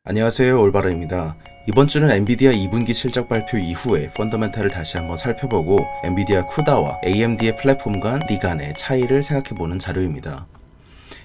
안녕하세요, 올바르입니다. 이번 주는 엔비디아 2분기 실적 발표 이후에 펀더멘탈을 다시 한번 살펴보고 엔비디아 쿠다와 AMD의 플랫폼 간 간의 차이를 생각해보는 자료입니다.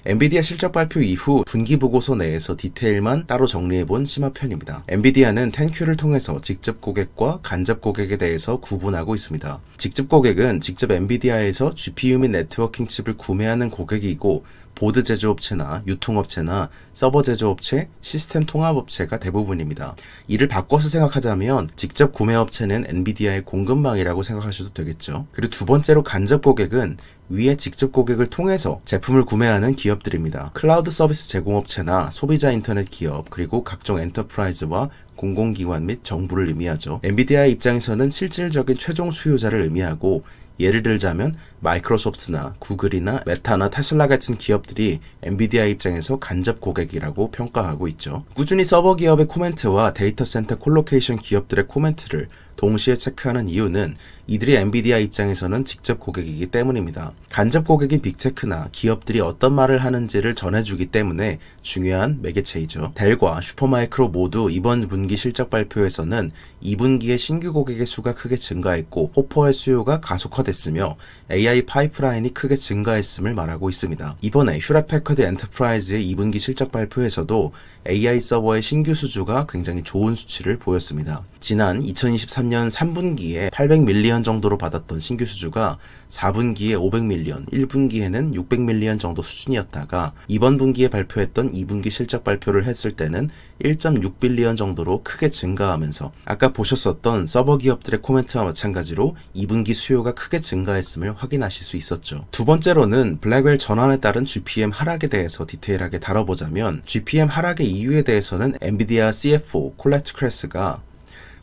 엔비디아 실적 발표 이후 분기 보고서 내에서 디테일만 따로 정리해본 심화편입니다. 엔비디아는 10Q를 통해서 직접 고객과 간접 고객에 대해서 구분하고 있습니다. 직접 고객은 직접 엔비디아에서 GPU 및 네트워킹 칩을 구매하는 고객이고, 보드 제조업체나 유통업체나 서버 제조업체, 시스템 통합업체가 대부분입니다. 이를 바꿔서 생각하자면 직접 구매업체는 엔비디아의 공급망이라고 생각하셔도 되겠죠. 그리고 두 번째로 간접 고객은 위에 직접 고객을 통해서 제품을 구매하는 기업들입니다. 클라우드 서비스 제공업체나 소비자 인터넷 기업, 그리고 각종 엔터프라이즈와 공공기관 및 정부를 의미하죠. 엔비디아의 입장에서는 실질적인 최종 수요자를 의미하고, 예를 들자면 마이크로소프트나 구글이나 메타나 테슬라 같은 기업들이 엔비디아 입장에서 간접 고객이라고 평가하고 있죠. 꾸준히 서버 기업의 코멘트와 데이터 센터 콜로케이션 기업들의 코멘트를 동시에 체크하는 이유는 이들이 엔비디아 입장에서는 직접 고객이기 때문입니다. 간접 고객인 빅테크나 기업들이 어떤 말을 하는지를 전해주기 때문에 중요한 매개체이죠. 델과 슈퍼마이크로 모두 이번 분기 실적 발표에서는 2분기에 신규 고객의 수가 크게 증가했고, 호퍼의 수요가 가속화됐으며 AI 파이프라인이 크게 증가했음을 말하고 있습니다. 이번에 휴렛패커드 엔터프라이즈의 2분기 실적 발표에서도 AI 서버의 신규 수주가 굉장히 좋은 수치를 보였습니다. 지난 2023년 3분기에 800밀리언 정도로 받았던 신규 수주가 4분기에 500밀리언, 1분기에는 600밀리언 정도 수준이었다가 이번 분기에 발표했던 2분기 실적 발표를 했을 때는 1.6빌리언 정도로 크게 증가하면서 아까 보셨었던 서버 기업들의 코멘트와 마찬가지로 2분기 수요가 크게 증가했음을 확인하실 수 있었죠. 두 번째로는 블랙웰 전환에 따른 GPM 하락에 대해서 디테일하게 다뤄보자면, GPM 하락의 이유에 대해서는 엔비디아 CFO 콜레트 크레스가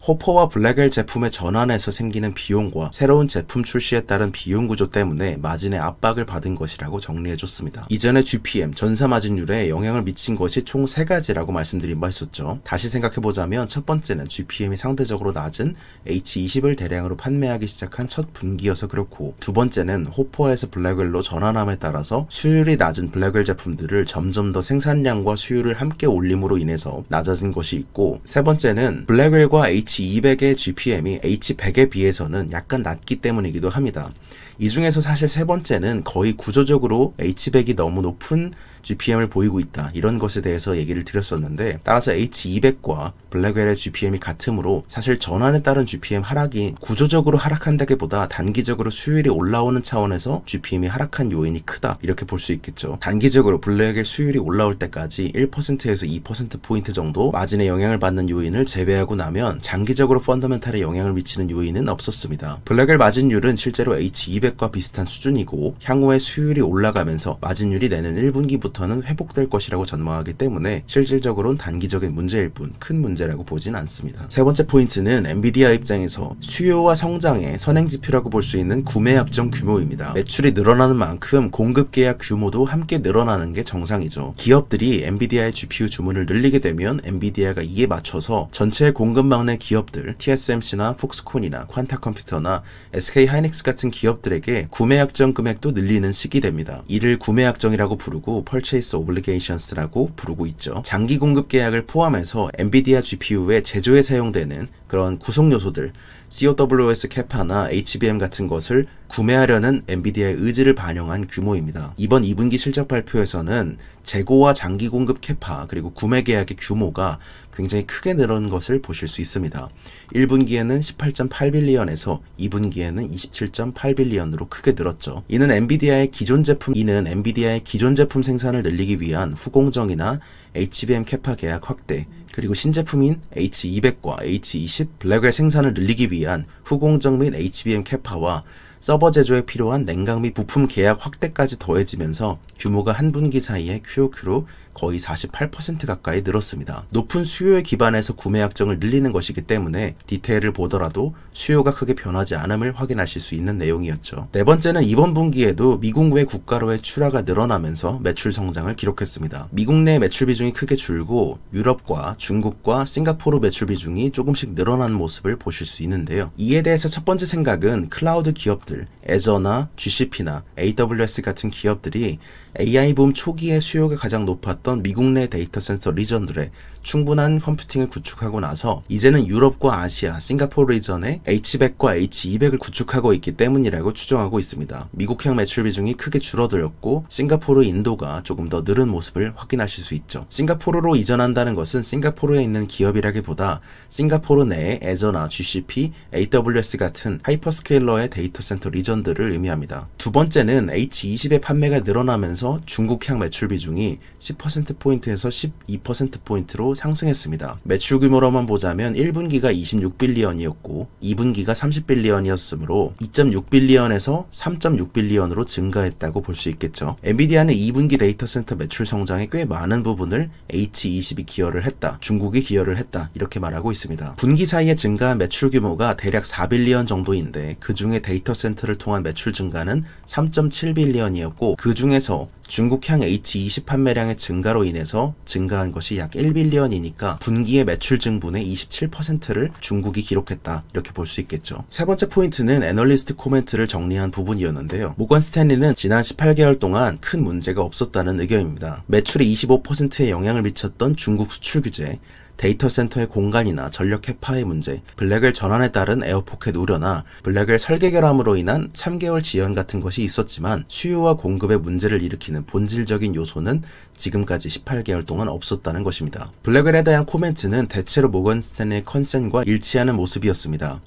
호퍼와 블랙웰 제품의 전환에서 생기는 비용과 새로운 제품 출시에 따른 비용 구조 때문에 마진에 압박을 받은 것이라고 정리해줬습니다. 이전에 GPM, 전사 마진율에 영향을 미친 것이 총 3가지라고 말씀드린 바 있었죠. 다시 생각해보자면 첫 번째는 GPM이 상대적으로 낮은 H20을 대량으로 판매하기 시작한 첫 분기여서 그렇고, 두 번째는 호퍼에서 블랙웰로 전환함에 따라서 수율이 낮은 블랙웰 제품들을 점점 더 생산량과 수율을 함께 올림으로 인해서 낮아진 것이 있고, 세 번째는 블랙웰과 H200의 GPM이 H100에 비해서는 약간 낮기 때문이기도 합니다. 이 중에서 사실 세 번째는 거의 구조적으로 H100이 너무 높은 GPM을 보이고 있다, 이런 것에 대해서 얘기를 드렸었는데, 따라서 H200과 블랙웰의 GPM이 같으므로 사실 전환에 따른 GPM 하락이 구조적으로 하락한다기보다 단기적으로 수율이 올라오는 차원에서 GPM이 하락한 요인이 크다, 이렇게 볼 수 있겠죠. 단기적으로 블랙웰 수율이 올라올 때까지 1%에서 2%포인트 정도 마진에 영향을 받는 요인을 제외하고 나면 장기적으로 펀더멘탈에 영향을 미치는 요인은 없었습니다. 블랙웰 마진율은 실제로 H200과 비슷한 수준이고, 향후에 수율이 올라가면서 마진율이 내년 1분기부터 는 회복될 것이라고 전망하기 때문에 실질적으로는 단기적인 문제일 뿐 큰 문제라고 보진 않습니다. 세 번째 포인트는 엔비디아 입장에서 수요와 성장의 선행지표라고 볼 수 있는 구매 약정 규모입니다. 매출이 늘어나는 만큼 공급 계약 규모도 함께 늘어나는 게 정상이죠. 기업들이 엔비디아의 GPU 주문을 늘리게 되면 엔비디아가 이에 맞춰서 전체 공급망 내 기업들, TSMC나 폭스콘이나 퀀타컴퓨터나 SK하이닉스 같은 기업들에게 구매 약정 금액도 늘리는 시기 됩니다. 이를 구매 약정이라고 부르고 Purchase Obligations라고 부르고 있죠. 장기 공급 계약을 포함해서 엔비디아 GPU의 제조에 사용되는 그런 구성 요소들, COWS 캐파나 HBM 같은 것을 구매하려는 엔비디아의 의지를 반영한 규모입니다. 이번 2분기 실적 발표에서는 재고와 장기 공급 캐파, 그리고 구매 계약의 규모가 굉장히 크게 늘어난 것을 보실 수 있습니다. 1분기에는 18.8빌리언에서 2분기에는 27.8빌리언으로 크게 늘었죠. 이는 엔비디아의 기존 제품 생산을 늘리기 위한 후공정이나 HBM 캐파 계약 확대, 그리고 신제품인 H200과 H20 블랙웰 생산을 늘리기 위한 후공정 및 HBM 캐파와 서버 제조에 필요한 냉각 및 부품 계약 확대까지 더해지면서 규모가 한 분기 사이에 QOQ로 거의 48% 가까이 늘었습니다. 높은 수요에 기반해서 구매 약정을 늘리는 것이기 때문에 디테일을 보더라도 수요가 크게 변하지 않음을 확인하실 수 있는 내용이었죠. 네 번째는 이번 분기에도 미국 외 국가로의 출하가 늘어나면서 매출 성장을 기록했습니다. 미국 내 매출 비중이 크게 줄고 유럽과 중국과 싱가포르 매출 비중이 조금씩 늘어난 모습을 보실 수 있는데요. 이에 대해서 첫 번째 생각은 클라우드 기업들, 애저나 GCP나 AWS 같은 기업들이 AI 붐 초기에 수요가 가장 높았던 미국 내 데이터 센터 리전들에 충분한 컴퓨팅을 구축하고 나서 이제는 유럽과 아시아, 싱가포르 리전에 H100과 H200을 구축하고 있기 때문이라고 추정하고 있습니다. 미국향 매출 비중이 크게 줄어들었고 싱가포르, 인도가 조금 더 늘은 모습을 확인하실 수 있죠. 싱가포르로 이전한다는 것은 싱가포르에 있는 기업이라기보다 싱가포르 내에 애저나 GCP, AWS 같은 하이퍼스케일러의 데이터 센터 리전들을 의미합니다. 두 번째는 H20의 판매가 늘어나면서 중국향 매출 비중이 10%포인트에서 12%포인트로 상승했습니다. 매출 규모로만 보자면 1분기가 26빌리언이었고 2분기가 30빌리언이었으므로 2.6빌리언에서 3.6빌리언으로 증가했다고 볼 수 있겠죠. 엔비디아는 2분기 데이터 센터 매출 성장에 꽤 많은 부분을 H20이 기여를 했다, 중국이 기여를 했다 이렇게 말하고 있습니다. 분기 사이에 증가한 매출 규모가 대략 4빌리언 정도인데 그 중에 데이터 센터를 통한 매출 증가는 3.7빌리언이었고 그 중에서 중국향 H20 판매량의 증가로 인해서 증가한 것이 약 1빌리언이니까 분기의 매출 증분의 27%를 중국이 기록했다 이렇게 볼 수 있겠죠. 세 번째 포인트는 애널리스트 코멘트를 정리한 부분이었는데요. 모건 스탠리는 지난 18개월 동안 큰 문제가 없었다는 의견입니다. 매출의 25%에 영향을 미쳤던 중국 수출 규제, 데이터 센터의 공간이나 전력 해파의 문제, 블랙웰 전환에 따른 에어포켓 우려나 블랙웰 설계 결함으로 인한 3개월 지연 같은 것이 있었지만 수요와 공급의 문제를 일으키는 본질적인 요소는 지금까지 18개월 동안 없었다는 것입니다. 블랙웰에 대한 코멘트는 대체로 모건 스탠리의 컨센과 일치하는 모습이었습니다.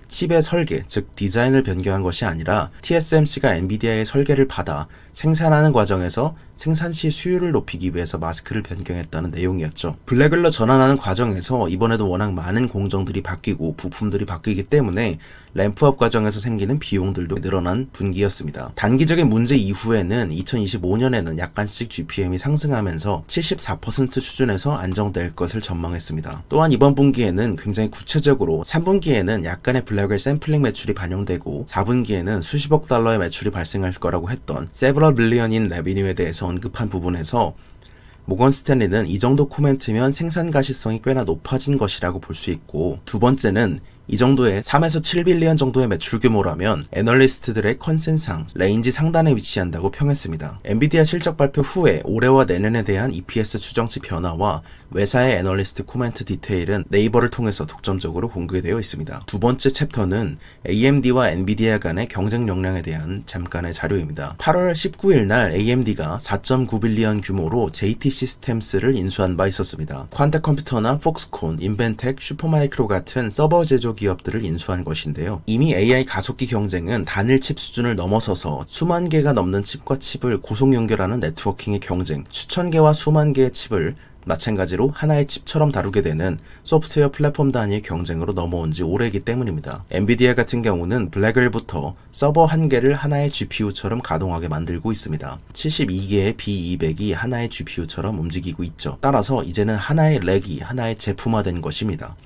칩의 설계, 즉 디자인을 변경한 것이 아니라 TSMC가 엔비디아의 설계를 받아 생산하는 과정에서 생산 시 수율을 높이기 위해서 마스크를 변경했다는 내용이었죠. 블랙웰로 전환하는 과정에서 이번에도 워낙 많은 공정들이 바뀌고 부품들이 바뀌기 때문에 램프업 과정에서 생기는 비용들도 늘어난 분기였습니다. 단기적인 문제 이후에는 2025년에는 약간씩 GPM이 상승하면서 74% 수준에서 안정될 것을 전망했습니다. 또한 이번 분기에는 굉장히 구체적으로 3분기에는 약간의 블랙웰 샘플링 매출이 반영되고 4분기에는 수십억 달러의 매출이 발생할 거라고 했던 several billion인 레비뉴에 대해서 언급한 부분에서 모건 스탠리는 이 정도 코멘트면 생산 가시성이 꽤나 높아진 것이라고 볼 수 있고, 두 번째는 이 정도의 3에서 7빌리언 정도의 매출 규모라면 애널리스트들의 컨센상 레인지 상단에 위치한다고 평했습니다. 엔비디아 실적 발표 후에 올해와 내년에 대한 EPS 추정치 변화와 외사의 애널리스트 코멘트 디테일은 네이버를 통해서 독점적으로 공개되어 있습니다. 두 번째 챕터는 AMD와 엔비디아 간의 경쟁 역량에 대한 잠깐의 자료입니다. 8월 19일 날 AMD가 4.9빌리언 규모로 JT 시스템스를 인수한 바 있었습니다. 퀀타 컴퓨터나 폭스콘, 인벤텍, 슈퍼마이크로 같은 서버 제조 기업들을 인수한 것인데요. 이미 AI 가속기 경쟁은 단일 칩 수준을 넘어서서 수만 개가 넘는 칩과 칩을 고속 연결하는 네트워킹의 경쟁, 수천 개와 수만 개의 칩을 마찬가지로 하나의 칩처럼 다루게 되는 소프트웨어 플랫폼 단위의 경쟁으로 넘어온 지 오래이기 때문입니다. 엔비디아 같은 경우는 블랙웰부터 서버 한 개를 하나의 GPU처럼 가동하게 만들고 있습니다. 72개의 B200이 하나의 GPU처럼 움직이고 있죠. 따라서 이제는 하나의 렉이 하나의 제품화된 것입니다.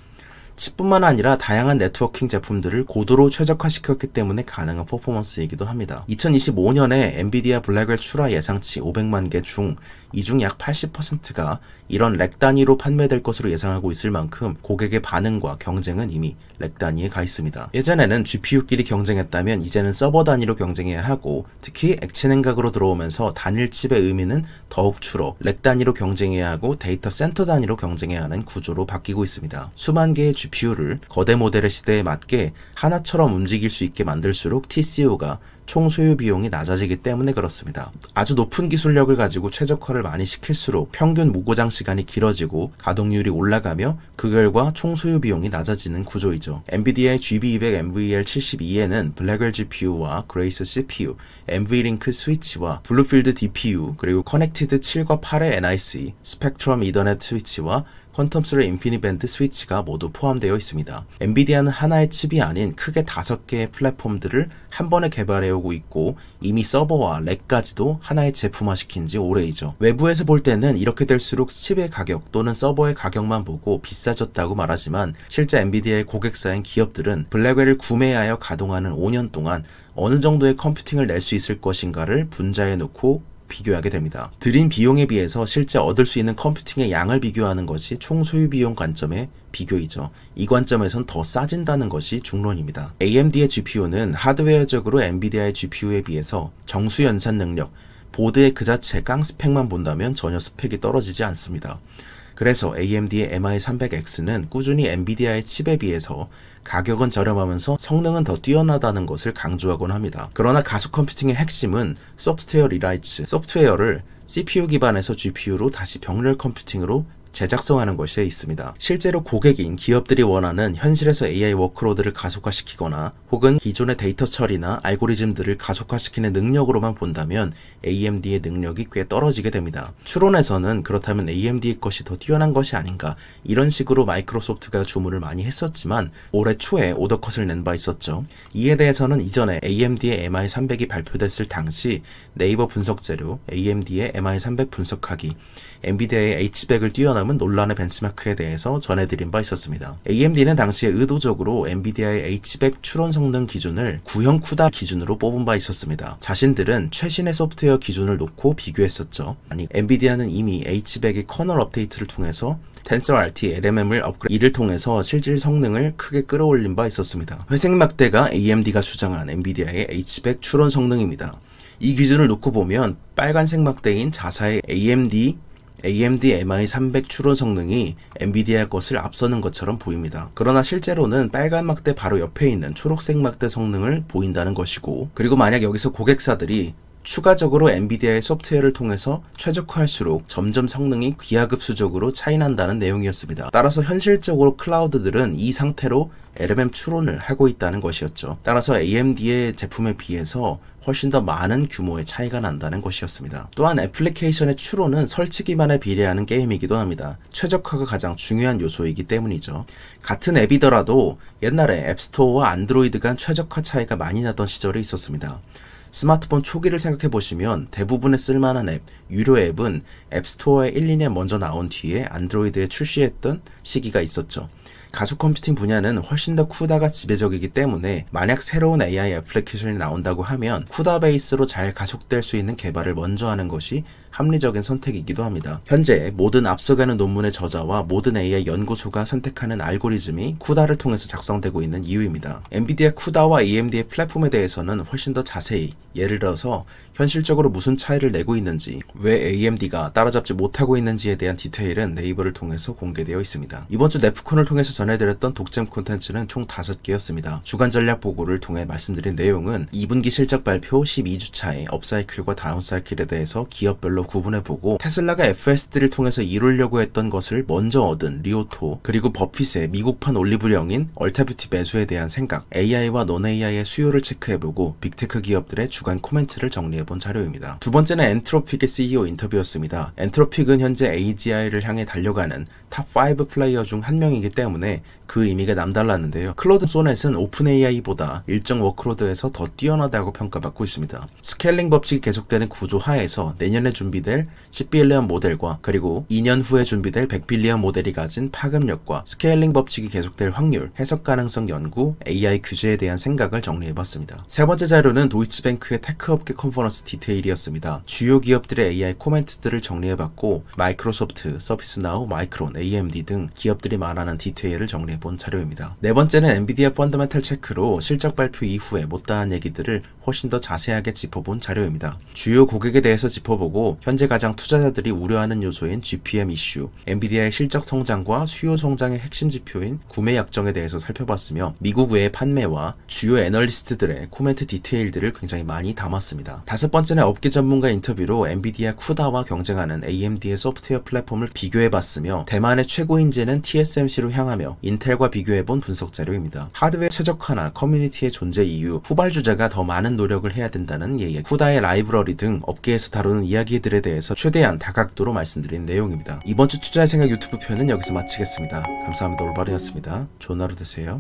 칩뿐만 아니라 다양한 네트워킹 제품들을 고도로 최적화시켰기 때문에 가능한 퍼포먼스이기도 합니다. 2025년에 엔비디아 블랙웰 출하 예상치 500만 개 중 이 중 약 80%가 이런 렉 단위로 판매될 것으로 예상하고 있을 만큼 고객의 반응과 경쟁은 이미 렉 단위에 가 있습니다. 예전에는 GPU끼리 경쟁했다면 이제는 서버 단위로 경쟁해야 하고, 특히 액체 냉각으로 들어오면서 단일 칩의 의미는 더욱 줄어 렉 단위로 경쟁해야 하고 데이터 센터 단위로 경쟁해야 하는 구조로 바뀌고 있습니다. 수만 개의 GPU를 거대 모델의 시대에 맞게 하나처럼 움직일 수 있게 만들수록 TCO가 총 소요 비용이 낮아지기 때문에 그렇습니다. 아주 높은 기술력을 가지고 최적화를 많이 시킬수록 평균 무고장 시간이 길어지고 가동률이 올라가며 그 결과 총 소요 비용이 낮아지는 구조이죠. 엔비디아의 GB200 NVL72에는 블랙웰 GPU와 그레이스 CPU, NVLink 스위치와 블루필드 DPU, 그리고 커넥티드 7과 8의 NIC, 스펙트럼 이더넷 스위치와 퀀텀스의 인피니밴드 스위치가 모두 포함되어 있습니다. 엔비디아는 하나의 칩이 아닌 크게 5개의 플랫폼들을 한 번에 개발해오고 있고, 이미 서버와 렉까지도 하나의 제품화시킨 지 오래이죠. 외부에서 볼 때는 이렇게 될수록 칩의 가격 또는 서버의 가격만 보고 비싸졌다고 말하지만, 실제 엔비디아의 고객사인 기업들은 블랙웰을 구매하여 가동하는 5년 동안 어느 정도의 컴퓨팅을 낼 수 있을 것인가를 분자해 놓고 비교하게 됩니다. 들인 비용에 비해서 실제 얻을 수 있는 컴퓨팅의 양을 비교하는 것이 총 소유 비용 관점의 비교이죠. 이 관점에선 더 싸진다는 것이 중론입니다. AMD의 GPU는 하드웨어적으로 엔비디아의 GPU에 비해서 정수 연산 능력, 보드의 그 자체 깡 스펙만 본다면 전혀 스펙이 떨어지지 않습니다. 그래서 AMD의 MI300X는 꾸준히 엔비디아의 칩에 비해서 가격은 저렴하면서 성능은 더 뛰어나다는 것을 강조하곤 합니다. 그러나 가속 컴퓨팅의 핵심은 소프트웨어 리라이트, 소프트웨어를 CPU 기반에서 GPU로 다시 병렬 컴퓨팅으로 재작성하는 것에 있습니다. 실제로 고객인 기업들이 원하는 현실에서 AI 워크로드를 가속화시키거나 혹은 기존의 데이터 처리나 알고리즘들을 가속화시키는 능력으로만 본다면 AMD의 능력이 꽤 떨어지게 됩니다. 추론에서는 그렇다면 AMD의 것이 더 뛰어난 것이 아닌가, 이런 식으로 마이크로소프트가 주문을 많이 했었지만 올해 초에 오더컷을 낸 바 있었죠. 이에 대해서는 이전에 AMD의 MI300이 발표됐을 당시 네이버 분석 재료 AMD의 MI300 분석하기, 엔비디아의 H100을 뛰어넘은 논란의 벤치마크에 대해서 전해드린 바 있었습니다. AMD는 당시에 의도적으로 엔비디아의 H100 추론 성능 기준을 구형 쿠다 기준으로 뽑은 바 있었습니다. 자신들은 최신의 소프트웨어 기준을 놓고 비교했었죠. 아니, 엔비디아는 이미 H100의 커널 업데이트를 통해서 TensorRT LMM을 업그레이드, 이를 통해서 실질 성능을 크게 끌어올린 바 있었습니다. 회색 막대가 AMD가 주장한 엔비디아의 H100 추론 성능입니다. 이 기준을 놓고 보면 빨간색 막대인 자사의 AMD MI300 추론 성능이 엔비디아 것을 앞서는 것처럼 보입니다. 그러나 실제로는 빨간 막대 바로 옆에 있는 초록색 막대 성능을 보인다는 것이고, 그리고 만약 여기서 고객사들이 추가적으로 엔비디아의 소프트웨어를 통해서 최적화할수록 점점 성능이 기하급수적으로 차이난다는 내용이었습니다. 따라서 현실적으로 클라우드들은 이 상태로 LMM 추론을 하고 있다는 것이었죠. 따라서 AMD의 제품에 비해서 훨씬 더 많은 규모의 차이가 난다는 것이었습니다. 또한 애플리케이션의 추론은 설치 기반에 비례하는 게임이기도 합니다. 최적화가 가장 중요한 요소이기 때문이죠. 같은 앱이더라도 옛날에 앱스토어와 안드로이드 간 최적화 차이가 많이 나던 시절이 있었습니다. 스마트폰 초기를 생각해보시면 대부분의 쓸만한 앱, 유료 앱은 앱스토어에 1, 2년 먼저 나온 뒤에 안드로이드에 출시했던 시기가 있었죠. 가속 컴퓨팅 분야는 훨씬 더 쿠다가 지배적이기 때문에 만약 새로운 AI 애플리케이션이 나온다고 하면 쿠다 베이스로 잘 가속될 수 있는 개발을 먼저 하는 것이 합리적인 선택이기도 합니다. 현재 모든 앞서가는 논문의 저자와 모든 AI 연구소가 선택하는 알고리즘이 쿠다를 통해서 작성되고 있는 이유입니다. 엔비디아 쿠다와 AMD의 플랫폼에 대해서는 훨씬 더 자세히, 예를 들어서 현실적으로 무슨 차이를 내고 있는지, 왜 AMD가 따라잡지 못하고 있는지에 대한 디테일은 네이버를 통해서 공개되어 있습니다. 이번 주 네프콘을 통해서 전해드렸던 독점 콘텐츠는 총 5개였습니다. 주간 전략 보고를 통해 말씀드린 내용은 2분기 실적 발표 12주차의 업사이클과 다운사이클에 대해서 기업별로 구분해보고, 테슬라가 FSD를 통해서 이루려고 했던 것을 먼저 얻은 리오토, 그리고 버핏의 미국판 올리브영인 얼타뷰티 매수에 대한 생각, AI와 non-AI의 수요를 체크해보고 빅테크 기업들의 주간 코멘트를 정리해본 자료입니다. 두 번째는 엔트로픽의 CEO 인터뷰였습니다. 엔트로픽은 현재 AGI를 향해 달려가는 탑5 플레이어 중 한 명이기 때문에 그 의미가 남달랐는데요. 클로드 소넷은 오픈 AI보다 일정 워크로드에서 더 뛰어나다고 평가받고 있습니다. 스케일링 법칙이 계속되는 구조 하에서 내년에 준비될 10빌리언 모델과 그리고 2년 후에 준비될 100빌리언 모델이 가진 파급력과 스케일링 법칙이 계속될 확률, 해석 가능성 연구, AI 규제에 대한 생각을 정리해봤습니다. 세 번째 자료는 도이치뱅크의 테크업계 컨퍼런스 디테일이었습니다. 주요 기업들의 AI 코멘트들을 정리해봤고, 마이크로소프트, 서비스나우, 마이크론, AMD 등 기업들이 말하는 디테일을 정리해본 자료입니다. 네 번째는 엔비디아 펀더멘탈 체크로 실적 발표 이후에 못다한 얘기들을 훨씬 더 자세하게 짚어본 자료입니다. 주요 고객에 대해서 짚어보고 현재 가장 투자자들이 우려하는 요소인 GPM 이슈, 엔비디아의 실적 성장과 수요 성장의 핵심 지표인 구매 약정에 대해서 살펴봤으며, 미국 외의 판매와 주요 애널리스트들의 코멘트 디테일들을 굉장히 많이 담았습니다. 다섯 번째는 업계 전문가 인터뷰로 엔비디아 쿠다와 경쟁하는 AMD의 소프트웨어 플랫폼을 비교해봤으며, 대만의 최고 인재는 TSMC로 향하며 인텔과 비교해본 분석 자료입니다. 하드웨어 최적화나 커뮤니티의 존재 이유, 후발주자가 더 많은 노력을 해야 된다는 얘기, 쿠다의 라이브러리 등 업계에서 다루는 이야기들에 대해서 최대한 다각도로 말씀드린 내용입니다. 이번 주 투자의 생각 유튜브 편은 여기서 마치겠습니다. 감사합니다. 올바르였습니다. 좋은 하루 되세요.